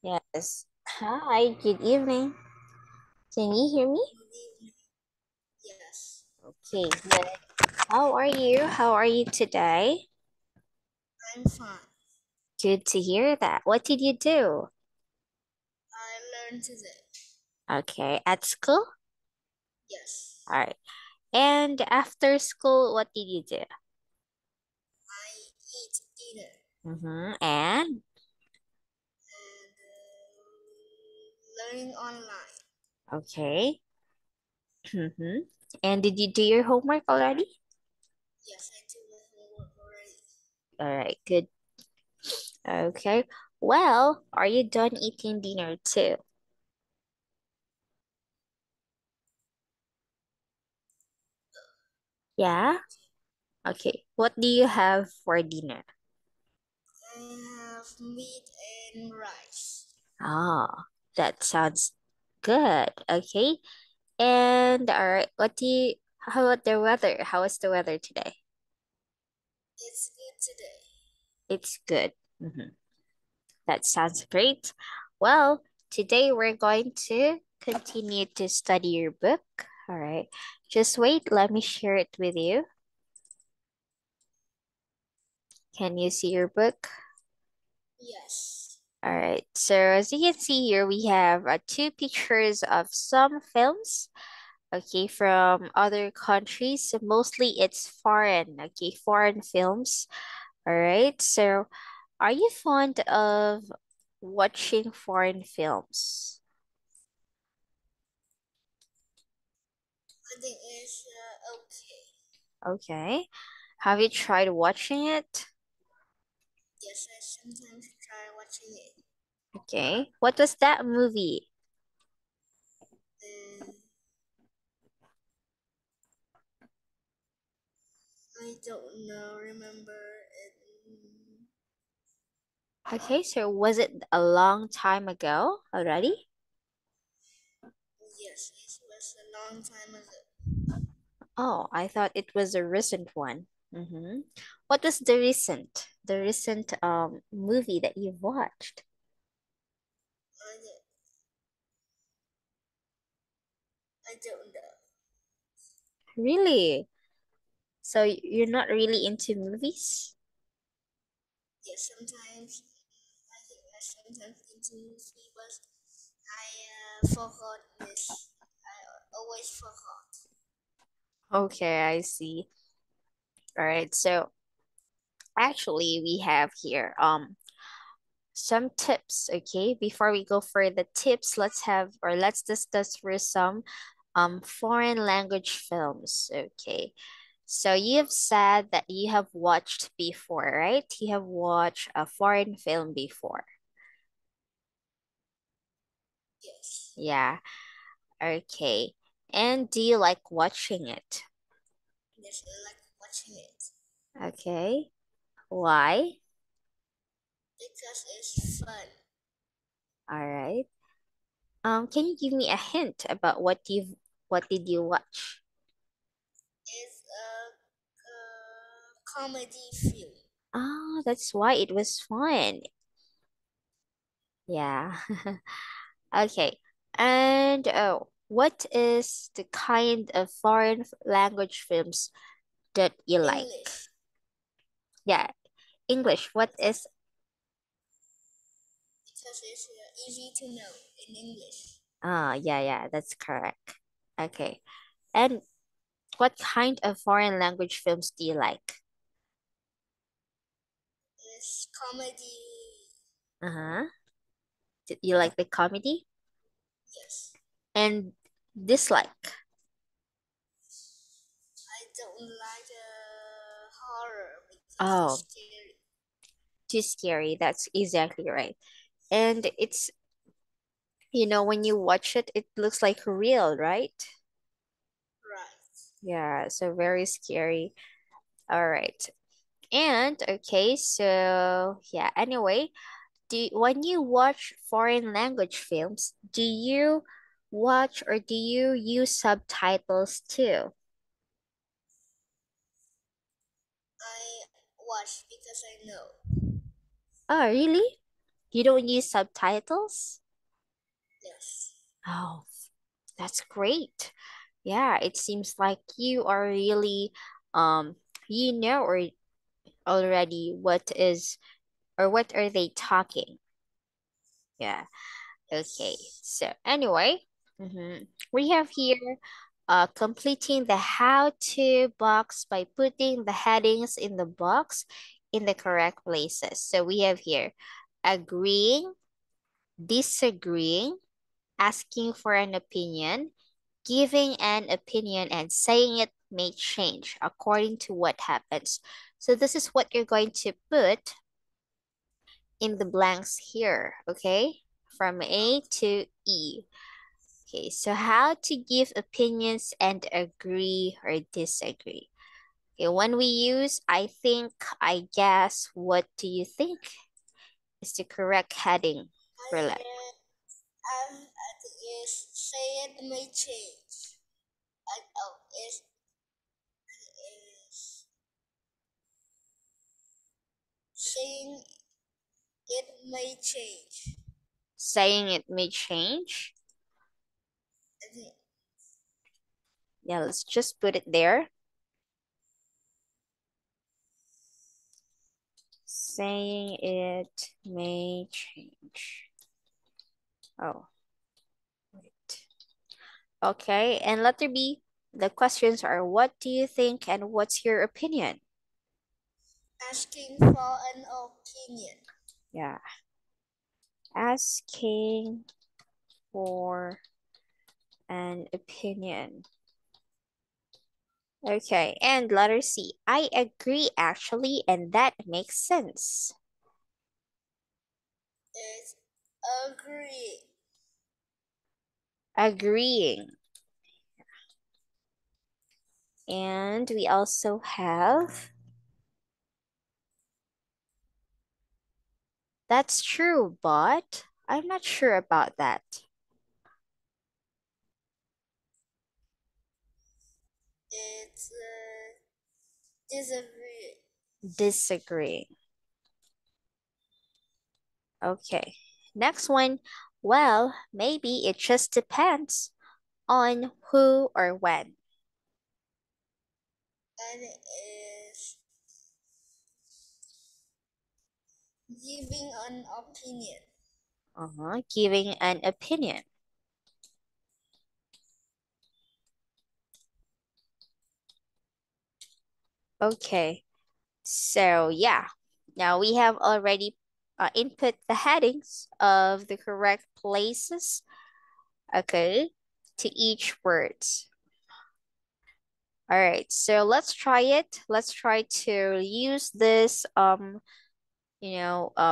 Yes. Hi, good evening. Can you hear me? Good evening. Yes, Okay, good. How are you? How are you today? I'm fine. Good to hear that. What did you do? I learned today. Okay, at school? Yes, All right. And after school, what did you do? I eat dinner And and learning online. okay. Mm-hmm. And did you do your homework already? Yes, I do my homework already. All right, good. Okay. Well, are you done eating dinner too? Yeah? Okay. What do you have for dinner? I have meat and rice. Ah, that sounds good. Okay. And all right, how about the weather? How is the weather today? It's good today. It's good. That sounds great. Well, today we're going to continue to study your book. All right. Just wait, let me share it with you. Can you see your book? Yes, All right. So as you can see here, we have two pictures of some films, okay, from other countries. So mostly it's foreign, okay, foreign films. All right. So are you fond of watching foreign films? I think it's okay. Okay. Have you tried watching it? Yes, I sometimes try watching it. Okay. What was that movie? And I don't know, remember it. Okay, so was it a long time ago already? Yes, it was a long time ago. Oh, I thought it was a recent one. What was the recent movie that you've watched? I don't, I don't know. Really? So you're not really into movies? Yes, sometimes I think I sometimes into movie, but I forgot this. I always forgot. Okay, I see. All right. So actually we have here some tips, okay? Before we go for the tips, let's discuss for some foreign language films, okay? So you've said that you have watched before, right? You have watched a foreign film before. Yes, Yeah. Okay. And do you like watching it? yes, I like watching it Okay. Why? because it's fun. All right. Can you give me a hint about what did you watch? It's a comedy film. Oh, that's why it was fun. Yeah. Okay. And oh, what is the kind of foreign language films that you like? English Yeah, English. What because is because it's easy to know in English. yeah, that's correct. Okay. And what kind of foreign language films do you like? It's comedy. Uh-huh. You like the comedy Yes, and dislike. I don't like horror because Oh, it's scary. too scary. That's exactly right. And it's, when you watch it, it looks like real, right? Right. Yeah, so very scary. All right. And okay, so yeah, anyway, when you watch foreign language films, do you watch or do you use subtitles too? I watch because I know. Oh, really? You don't use subtitles? Yes. Oh, that's great. Yeah, it seems like you are really you know or already what is or what are they talking. Yeah. Okay. Yes. So anyway, we have here completing the how-to box by putting the headings in the box in the correct places. So we have here agreeing, disagreeing, asking for an opinion, giving an opinion, and saying it may change according to what happens. So this is what you're going to put in the blanks here, okay? From A to E. Okay, so how to give opinions and agree or disagree. Okay, when we use I think, I guess, what do you think is the correct heading for that? I think is say it may change. Oh, is saying it may change. Saying it may change. I think Yeah, let's just put it there. Saying it may change. Oh, wait. Okay, and letter B, the questions are what do you think and what's your opinion? asking for an opinion. Yeah, asking for an opinion. Okay, and letter C, I agree actually, and that makes sense. Is agree. Agreeing. And we also have that's true, but I'm not sure about that. It's disagree. Disagree. Okay. Next one. Well, maybe it just depends on who or when. And is giving an opinion. Giving an opinion. Okay. So, yeah. Now we have already input the headings of the correct places, okay, to each words. All right, so let's try it. Let's try to use this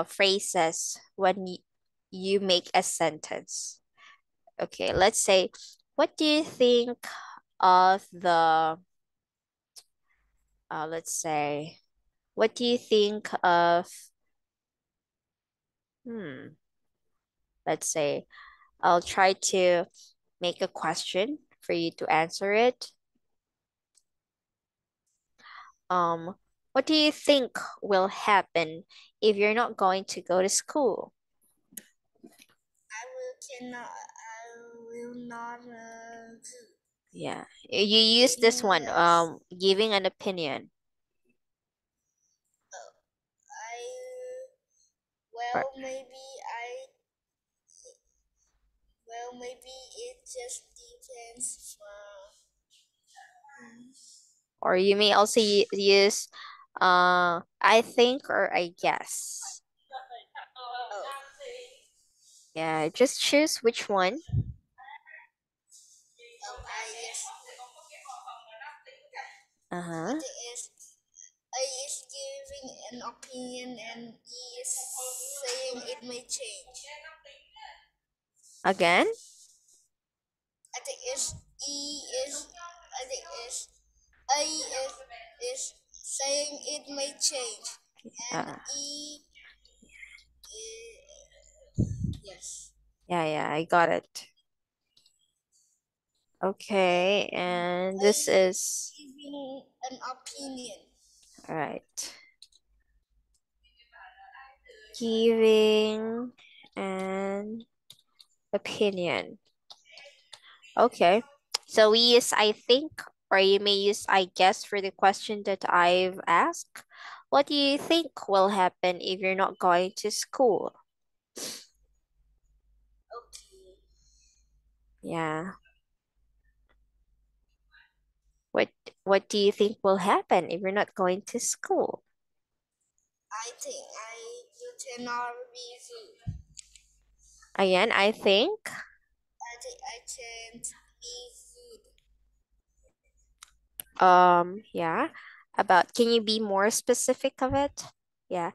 phrases when you make a sentence. Okay, let's say, what do you think of the let's say, what do you think of hmm, let's say, I'll try to make a question for you to answer it. Um, what do you think will happen if you're not going to go to school? I will not Yeah, you use this giving one, us giving an opinion. I Or, maybe it just depends or you may also use, I think or I guess. oh, Yeah, just choose which one. I guess Uh-huh. it is I is giving an opinion and E is saying it may change. Again? I think is E is I think is A is saying it may change and Uh, yes. yeah, I got it. Okay, and A this is giving an opinion. all right. Giving an opinion. Okay. So we use I think, or you may use I guess for the question that I've asked. What do you think will happen if you're not going to school? Okay. Yeah. What what do you think will happen if you're not going to school? I think I you cannot be food. Again, I think I think I can't be food. yeah. About can you be more specific of it? Yeah.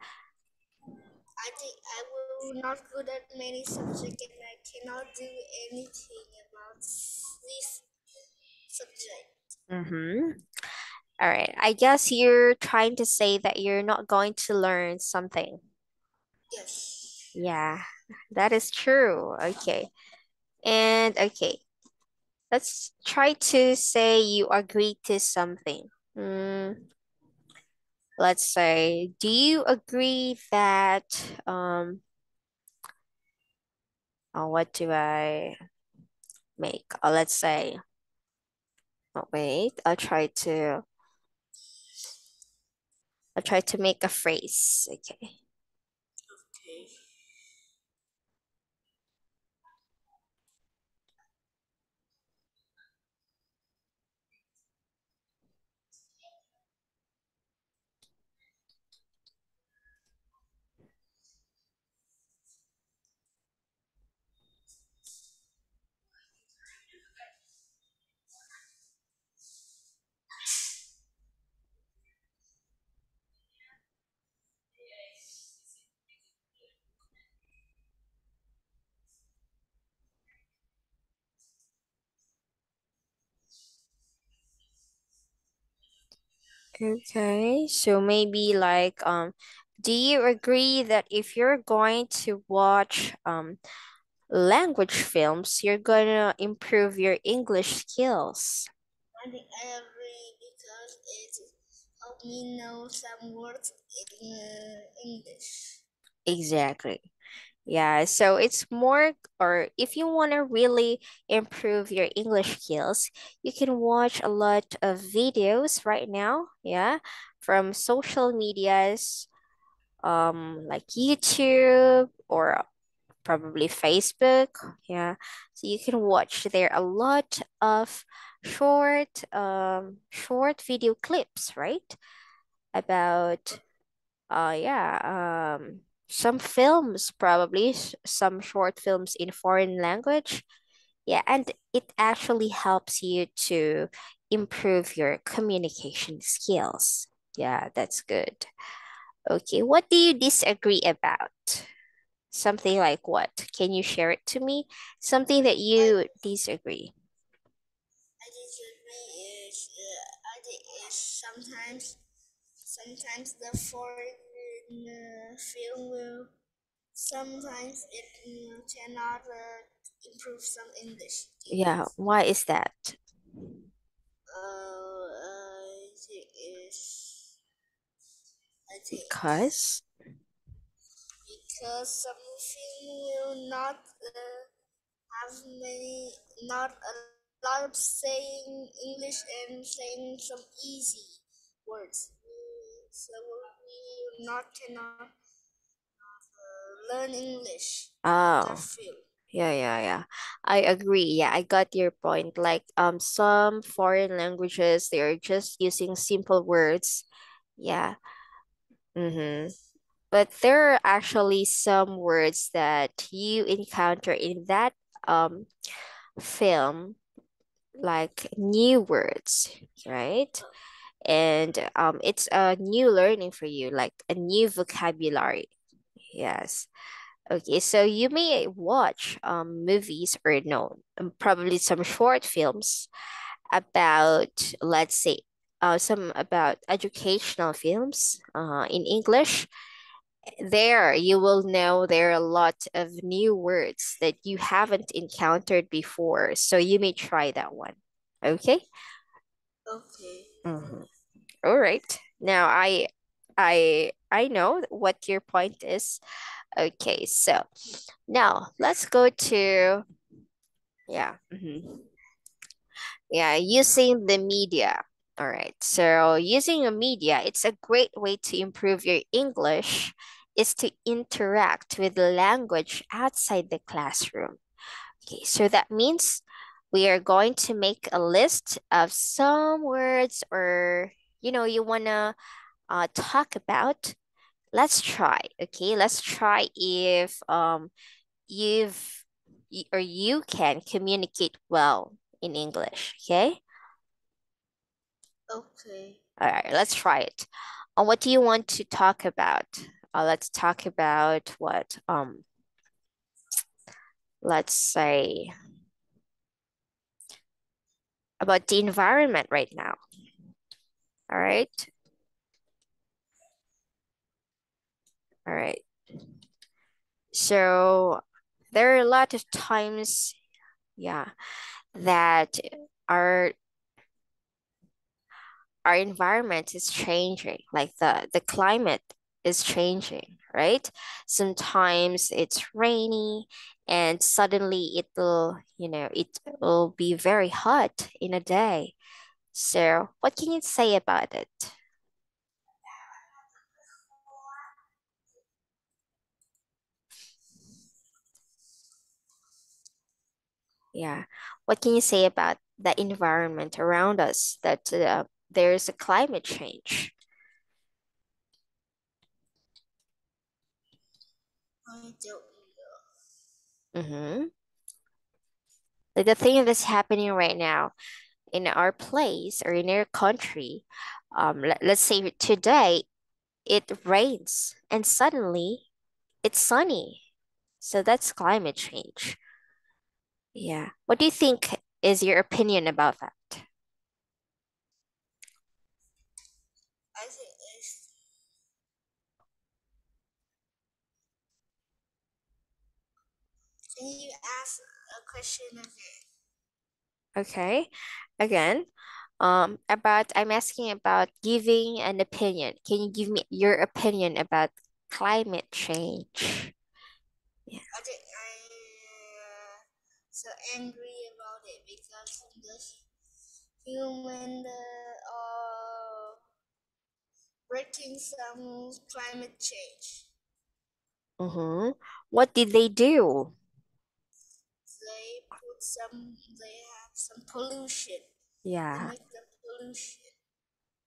I think I will not good at many subjects and I cannot do anything about this subject. Mm-hmm. All right. I guess you're trying to say that you're not going to learn something. Yes. Yeah, that is true. Okay. And okay, let's try to say you agree to something. Let's say, do you agree that what do I make? Let's say, oh, wait, I'll try to make a phrase. Okay. Okay. Okay, so maybe like do you agree that if you're going to watch language films, you're gonna improve your English skills? I think I agree because it helped me know some words in English. Exactly. Yeah, so it's more, or if you want to really improve your English skills, you can watch a lot of videos right now, yeah, from social medias, like YouTube or probably Facebook. Yeah. So you can watch there a lot of short video clips, right? About some films, probably some short films in foreign language. Yeah, and it actually helps you to improve your communication skills. Yeah, that's good. Okay, what do you disagree about? Something like what? Can you share it to me? Something that I you disagree. I disagree is I think is sometimes the foreign film will sometimes it cannot improve some English Yeah, skills. why is that? I think is I think Because, because something will not have many not a lot of saying English and saying some easy words. So we not cannot learn English in that oh, field. yeah. I agree. Yeah, I got your point. Like some foreign languages, they're just using simple words. Yeah. Mm-hmm. But there are actually some words that you encounter in that um film, like new words, right? And it's a new learning for you, like a new vocabulary. Yes. Okay, so you may watch movies or no, probably some short films about, let's say, some about educational films in English. There, you will know there are a lot of new words that you haven't encountered before. So you may try that one. Okay? Okay. Mhm. All right. Now, I I know what your point is. Okay, so now let's go to yeah. Yeah, using the media. All right. So using a media, it's a great way to improve your English is to interact with the language outside the classroom. Okay, so that means we are going to make a list of some words or you wanna talk about. Let's try. Okay, let's try if or you can communicate well in English. Okay. Okay. All right, let's try it. What do you want to talk about? Let's talk about what? Let's say about the environment right now. All right. All right. So there are a lot of times, yeah, that our our environment is changing, like the climate is changing, right? Sometimes it's rainy and suddenly it will be very hot in a day. So, what can you say about it? Yeah. What can you say about the environment around us that there's a climate change? I don't Mm-hmm. Like the thing that's happening right now in our place or in our country, let's say today it rains and suddenly it's sunny. So that's climate change. Yeah. What do you think is your opinion about that? I think it's. Can you ask a question again? Okay. Again, I'm asking about giving an opinion. Can you give me your opinion about climate change? Yeah. I think I so angry about it because the human breaking some climate change. Mm-hmm. What did they do? They have some pollution. They Yeah. make the pollution.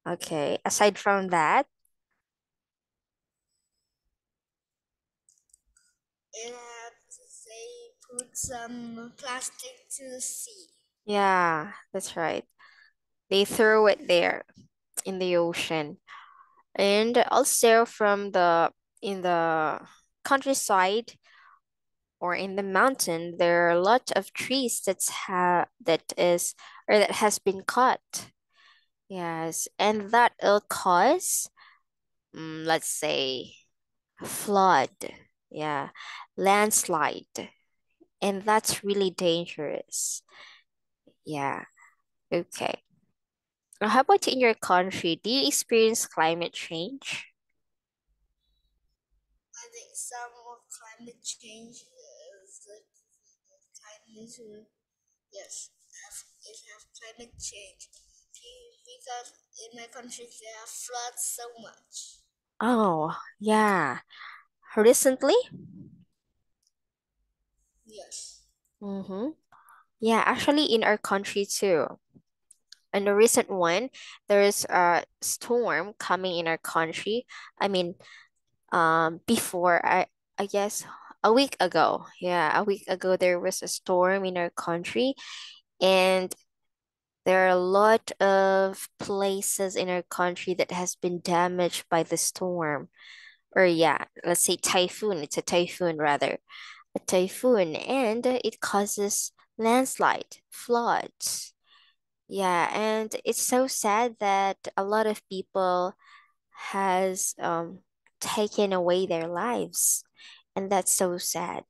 Okay. Aside from that, They have they put some plastic to the sea. yeah, that's right. They throw it there in the ocean. And also from the in the countryside or in the mountain, there are a lot of trees that is or that has been cut. Yes, and that will cause, let's say, flood. Yeah, landslide, and that's really dangerous. Yeah. Okay. Now, how about in your country? Do you experience climate change? I think some of climate change is the climate. Yes, it have climate change because in my country there are floods so much. Oh, yeah. Recently? Yes. Mm-hmm. Yeah, actually in our country too. In the recent one, there's a storm coming in our country. I mean, before I guess a week ago. Yeah, a week ago there was a storm in our country and there are a lot of places in our country that has been damaged by the storm. Or yeah, let's say typhoon. It's a typhoon rather. A typhoon and it causes landslide, floods. Yeah, and it's so sad that a lot of people has taken away their lives. And that's so sad.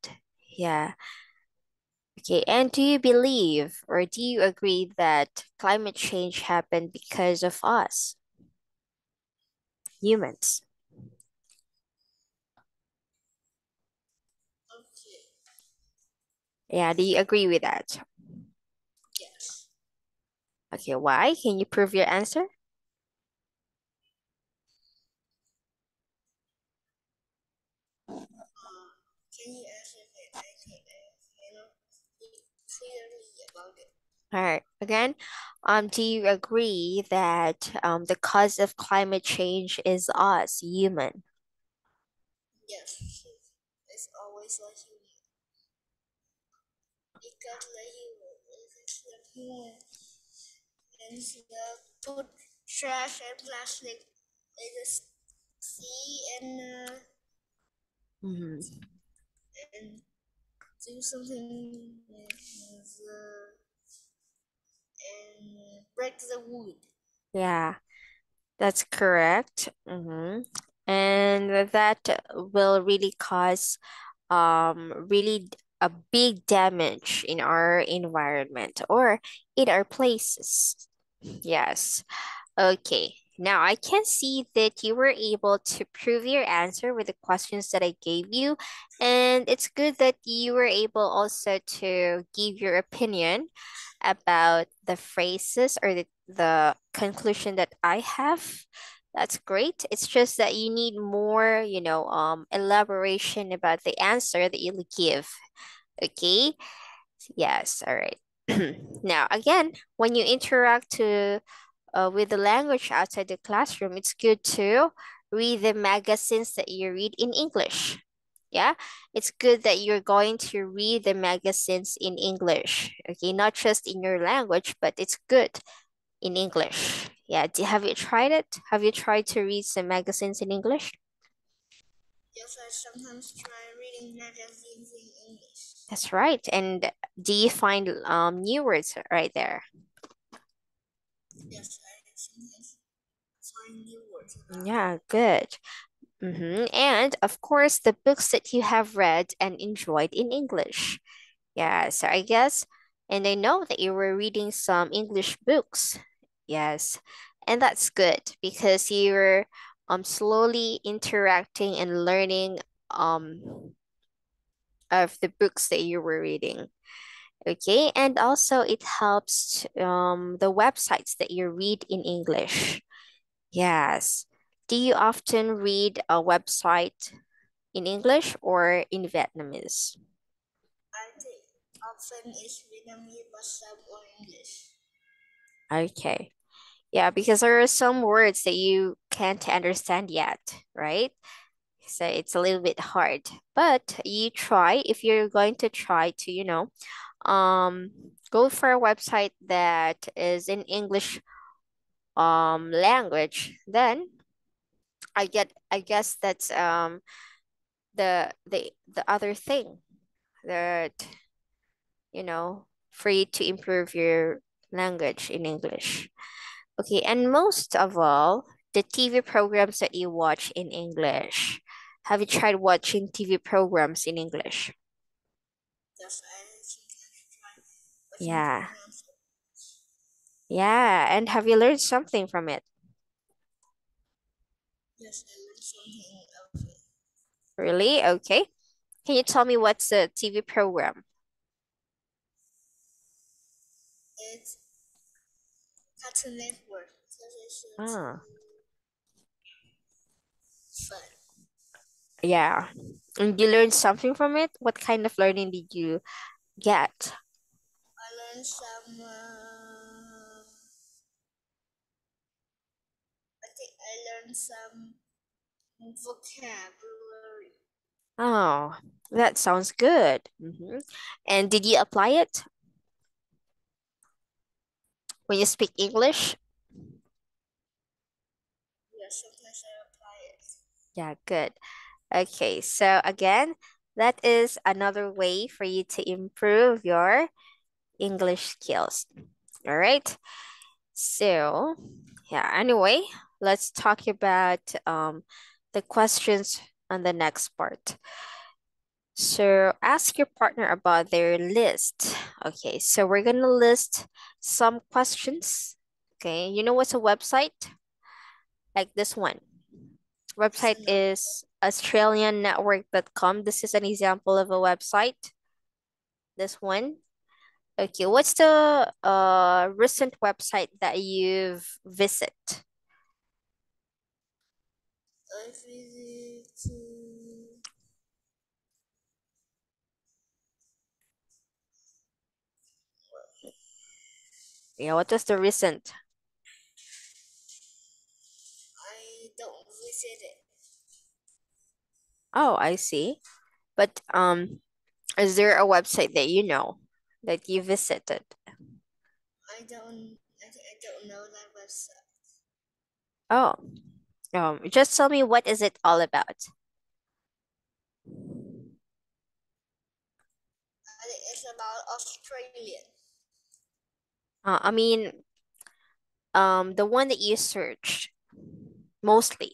Yeah. Okay. And do you believe or do you agree that climate change happened because of us, humans? Yeah, do you agree with that? Yes. Okay, why? Can you prove your answer? Can you answer that? I think I cannot speak clearly about it. All right. Again, do you agree that the cause of climate change is us, human? Yes, it's always a human because the human and put trash and plastic in the sea Mhm. and do something and break the wood. Yeah, that's correct. And that will really cause a big damage in our environment or in our places. Yes. Okay. Now I can see that you were able to prove your answer with the questions that I gave you. And it's good that you were able also to give your opinion about the phrases or the conclusion that I have. That's great. It's just that you need more, elaboration about the answer that you'll give. Okay. Yes. All right. Now, again, when you interact with the language outside the classroom, it's good to read the magazines that you read in English. Yeah, it's good that you're going to read the magazines in English. Okay, not just in your language, but it's good in English. Yeah, have you tried it? Have you tried to read some magazines in English? Yes, I sometimes try reading magazines in English. That's right. And do you find new words right there? Yes, I sometimes find new words about it. Yeah, good. And of course, the books that you have read and enjoyed in English. Yeah, so I guess, and I know that you were reading some English books. Yes, and that's good because you're slowly interacting and learning of the books that you were reading. Okay, and also it helps the websites that you read in English. Yes. Do you often read a website in English or in Vietnamese? I think often is Vietnamese but some or English. Okay. Yeah, because there are some words that you can't understand yet, right? So it's a little bit hard. But you try, if you're going to try to, go for a website that is in English language, then I guess that's the other thing that, for you to improve your language in English. Okay, and most of all, the TV programs that you watch in English. Have you tried watching TV programs in English? Yes, I sometimes try watching Yeah. programs. Yeah, and have you learned something from it? Yes, I learned something of it. Really? Okay. Can you tell me what's the TV program? It's Cartoon Network because it's Ah, fun. yeah. And you learned something from it? What kind of learning did you get? I learned some. I think I learned some vocabulary. Oh, that sounds good. And did you apply it when you speak English? Yes, sometimes I apply it. Yeah, good. Okay, so again, that is another way for you to improve your English skills. All right. So, yeah, anyway, let's talk about the questions on the next part. So, ask your partner about their list. Okay, so we're gonna list some questions. Okay, you know what's a website? Like this one. It's Website enough. is australiannetwork.com. This is an example of a website. This one. Okay, what's the recent website that you've visit? I visit Yeah, what was the recent? I don't visit it. Oh, I see. But is there a website that you know that you visited? I don't know that website. Oh, just tell me what is it all about? I think it's about Australian. I mean, the one that you searched mostly.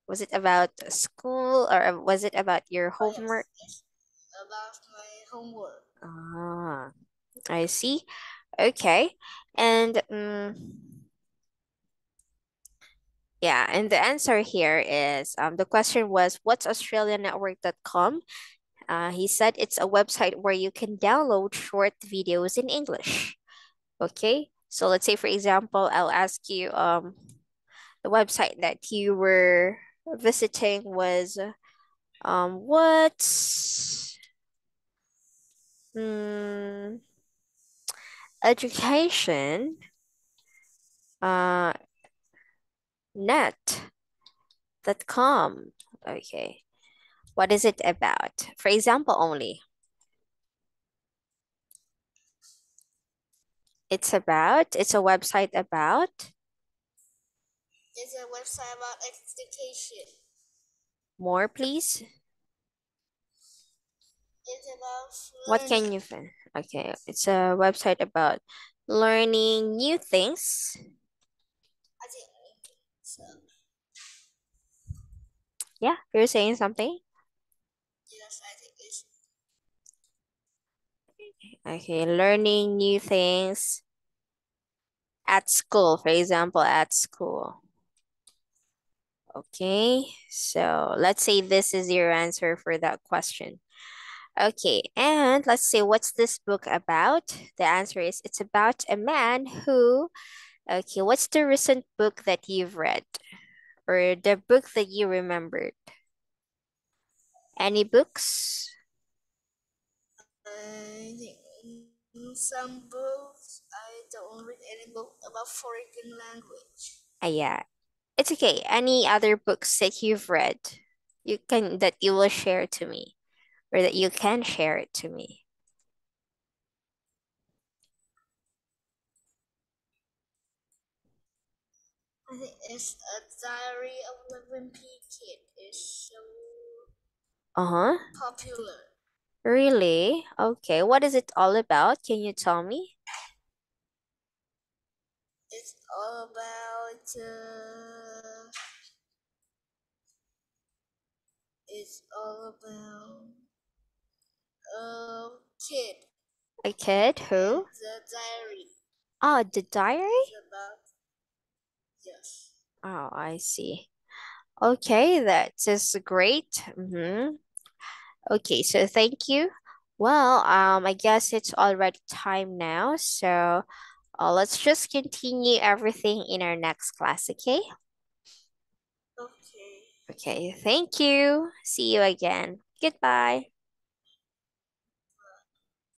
Was it about school or was it about your Oh homework? yes, it's about my homework. Ah, I see. Okay. And yeah, and the answer here is the question was what's australiannetwork.com? He said it's a website where you can download short videos in English. Okay. So let's say for example, I'll ask you the website that you were visiting was what's mm, education uh net.com. Okay. What is it about? For example only. It's a website about It's a website about education. more, please. It's about What can learning. you find? Okay, it's a website about learning new things. I think so. Yeah, you're saying something? Yes, I think it's Okay, learning new things at school, for example, at school. Okay, so let's say this is your answer for that question. Okay, and let's say what's this book about? The answer is it's about a man who, okay, what's the recent book that you've read or the book that you remembered? Any books? I think some books. I don't read any book about foreign language. Yeah, it's okay. Any other books that you've read, you can that you will share to me or that you can share it to me. I think it's a Diary of a Wimpy Kid. It's so Uh-huh. popular. Really? Okay. What is it all about? Can you tell me? It's all about it's all about a kid A kid and who? the diary. Oh, the diary? It's about yes. Oh, I see. Okay, that is great. Okay, so thank you. Well, I guess it's already time now, so let's just continue everything in our next class, okay? Okay. Okay, thank you. See you again. Goodbye.